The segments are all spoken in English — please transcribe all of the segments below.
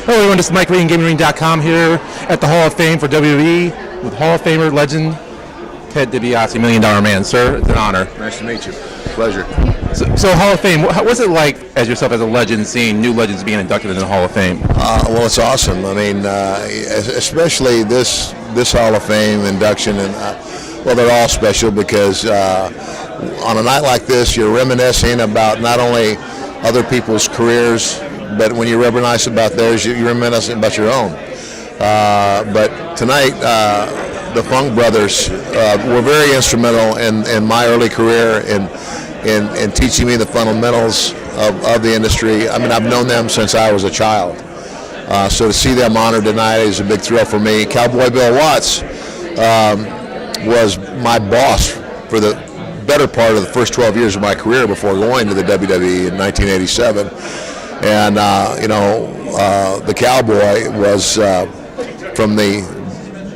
Hello everyone, this is Mike Lee and GamingRing.com here at the Hall of Fame for WWE with Hall of Famer legend Ted Dibiase, $1 Million Man. Sir, it's an honor. Nice to meet you. Pleasure. So Hall of Fame, what's it like as yourself as a legend seeing new legends being inducted into the Hall of Fame? Well, it's awesome. I mean, especially this Hall of Fame induction, and well, they're all special because on a night like this, you're reminiscing about not only other people's careers, but when you reminisce about theirs, you're reminiscing about your own. But tonight, the Funk Brothers were very instrumental in my early career in teaching me the fundamentals of the industry. I mean, I've known them since I was a child. So to see them honored tonight is a big thrill for me. Cowboy Bill Watts was my boss for the better part of the first 12 years of my career before going to the WWE in 1987. And, the Cowboy was from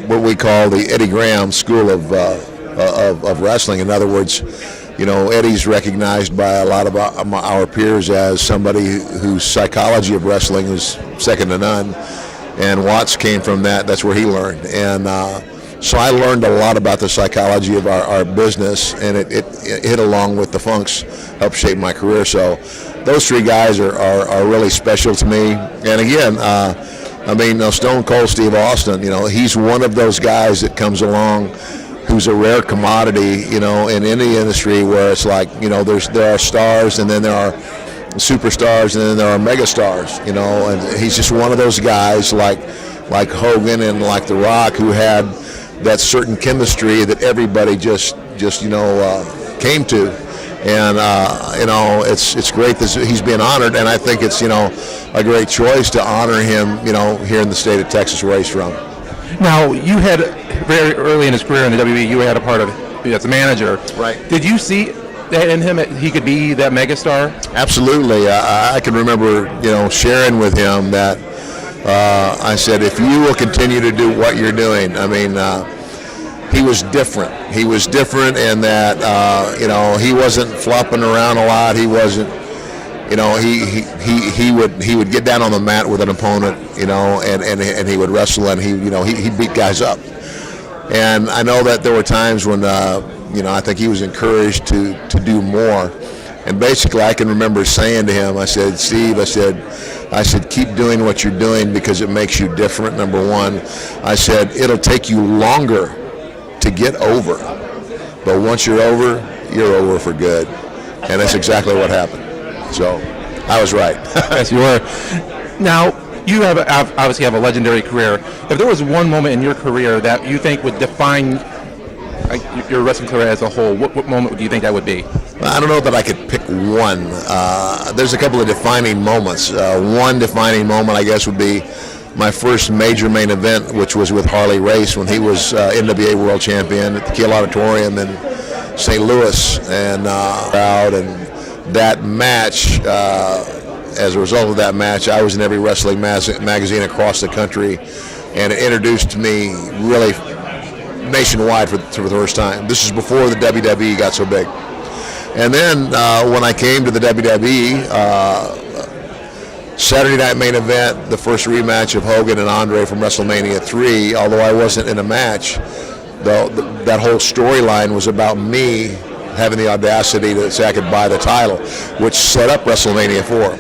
what we call the Eddie Graham School of Wrestling. In other words, Eddie's recognized by a lot of our peers as somebody whose psychology of wrestling is second to none. And Watts came from that. That's where he learned. And so I learned a lot about the psychology of our business, and it hit along with the Funks, helped shape my career. So those three guys are really special to me. And again, Stone Cold Steve Austin, he's one of those guys that comes along who's a rare commodity, in any industry where it's like, there are stars and then there are superstars and then there are megastars, and he's just one of those guys like Hogan and like The Rock who had that certain chemistry that everybody just came to. And, it's great that he's being honored, and I think it's, a great choice to honor him, here in the state of Texas where he's from. Now, you had very early in his career in the WWE, you had a part of it as a manager. Right. Did you see that in him, he could be that megastar? Absolutely. I can remember, sharing with him that I said, if you will continue to do what you're doing, he was different. He was different in that, he wasn't flopping around a lot. He wasn't, he would get down on the mat with an opponent, and he would wrestle, and he beat guys up. And I know that there were times when, I think he was encouraged to do more. And basically, I can remember saying to him, I said, Steve, I said, keep doing what you're doing because it makes you different, number one. I said, it'll take you longer to get over, but once you're over for good. And that's exactly what happened. So I was right. Yes, you were. Now, you obviously have a legendary career. If there was one moment in your career that you think would define your wrestling career as a whole, what moment do you think that would be? I don't know that I could pick one. There's a couple of defining moments. One defining moment, I guess, would be my first major main event, which was with Harley Race when he was NWA World Champion at the Kiel Auditorium in St. Louis, and proud. And that match, as a result of that match, I was in every wrestling magazine across the country, and it introduced me really nationwide for the first time. This is before the WWE got so big. And then when I came to the WWE, Saturday night main event, the first rematch of Hogan and Andre from WrestleMania 3, although I wasn't in a match, that whole storyline was about me having the audacity to say I could buy the title, which set up WrestleMania 4.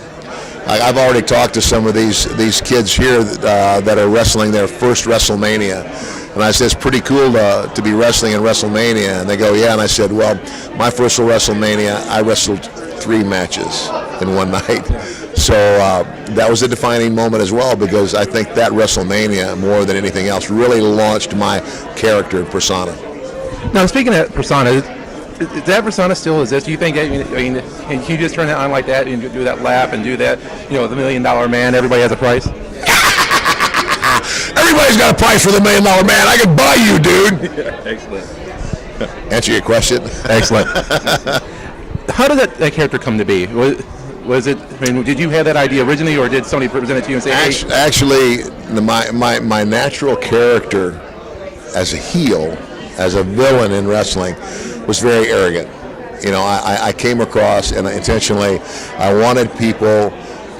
I've already talked to some of these kids here that are wrestling their first WrestleMania, and I said, it's pretty cool to be wrestling in WrestleMania, and they go, yeah, and I said, well, my first WrestleMania, I wrestled 3 matches in one night. So that was a defining moment as well, because I think that WrestleMania, more than anything else, really launched my character and persona. Now, speaking of persona, is that persona still exist? Do you think, can you just turn it on like that and do that laugh and do that, the $1 Million Man, everybody has a price? Everybody's got a price for the $1 Million Man. I can buy you, dude. Yeah, excellent. Answer your question. Excellent. How did that character come to be? Was it? Did you have that idea originally, or did somebody present it to you and say, "Hey"? Actually, my natural character as a heel, as a villain in wrestling, was very arrogant. I came across, and intentionally, I wanted people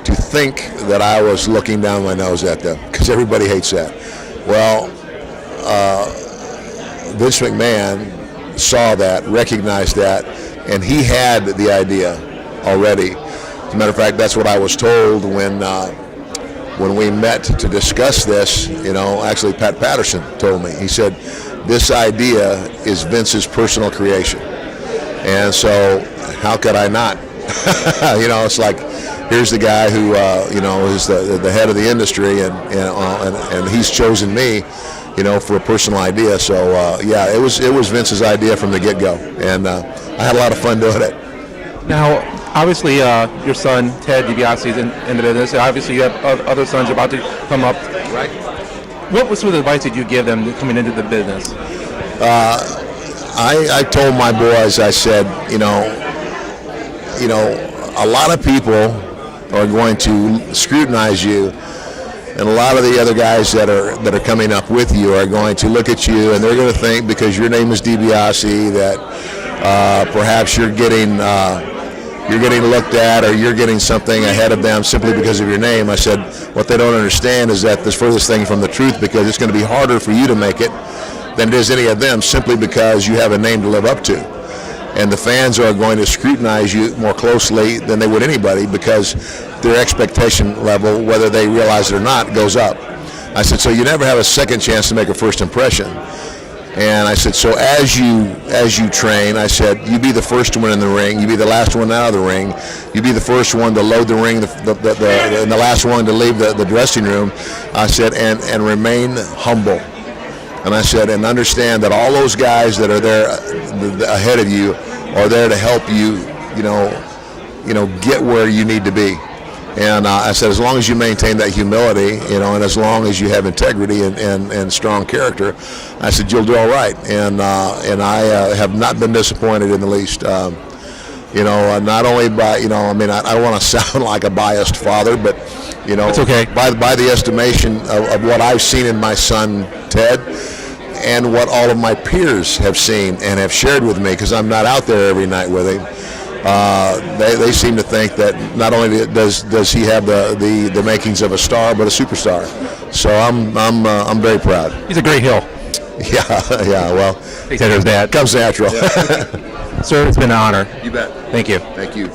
to think that I was looking down my nose at them, because everybody hates that. Well, Vince McMahon saw that, recognized that, and he had the idea already. As a matter of fact, that's what I was told when we met to discuss this. Actually, Pat Patterson told me. He said, this idea is Vince's personal creation. And so how could I not? It's like, here's the guy who, is the head of the industry, and he's chosen me, for a personal idea. So, it was Vince's idea from the get-go. And I had a lot of fun doing it. Now, obviously, your son, Ted Dibiase, is in the business. Obviously, you have other sons about to come up, right? What sort of advice did you give them coming into the business? I told my boys, I said, a lot of people are going to scrutinize you, and a lot of the other guys that are coming up with you are going to look at you, and they're going to think, because your name is Dibiase, that perhaps you're getting looked at, or you're getting something ahead of them simply because of your name. I said, what they don't understand is that this furthest thing from the truth, because it's going to be harder for you to make it than it is any of them, simply because you have a name to live up to. And the fans are going to scrutinize you more closely than they would anybody, because their expectation level, whether they realize it or not, goes up. I said, so you never have a second chance to make a first impression. And I said, so as you train, I said, you be the first one in the ring, you be the last one out of the ring, you be the first one to load the ring, and the last one to leave the dressing room. I said, and remain humble. And I said, and understand that all those guys that are there ahead of you are there to help you, get where you need to be. And I said, as long as you maintain that humility, and as long as you have integrity and strong character, I said, you'll do all right. And I have not been disappointed in the least. Not only by, I don't want to sound like a biased father, but, it's okay. By the estimation of what I've seen in my son, Ted, and what all of my peers have seen and have shared with me, because I'm not out there every night with him. They seem to think that not only does he have the makings of a star, but a superstar. So I'm very proud. He's a great heel. Yeah. Well, he said it was bad. Comes natural. Yeah. Sir, it's been an honor. You bet. Thank you. Thank you.